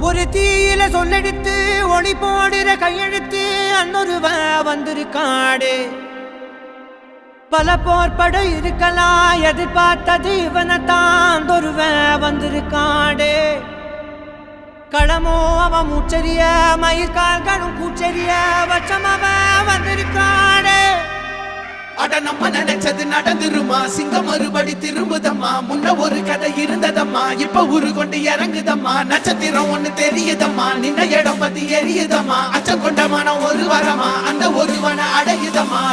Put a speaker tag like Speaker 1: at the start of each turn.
Speaker 1: ஒரு தீயில சொல்லெடுத்து ஒளி போடுற கையெழுத்து அன்னொருவ வந்திருக்காடு. பல போர்பட இருக்கலாம் எதிர்பார்த்தது இவனைத்தான் ஒருவ வந்திருக்காடு. களமோ அவன் மூச்சரிய மயிர்கால்களும் கூச்சரிய வச்சம் அவன் வந்திருக்காடு.
Speaker 2: அட நம்ம நினைச்சது நடந்துருமா, சிங்கம் மறுபடி திரும்புதம்மா. முன்ன ஒரு கதை இருந்ததம்மா, இப்ப ஊரு கொண்டு இறங்குதம்மா. நட்சத்திரம் ஒண்ணு தெரியுதம்மா, நின்ன இடம் பத்தி எரியுதம்மா. அச்சம் கொண்ட மனம் ஒரு வரமா, அந்த ஒருவனை அடையுதம்மா.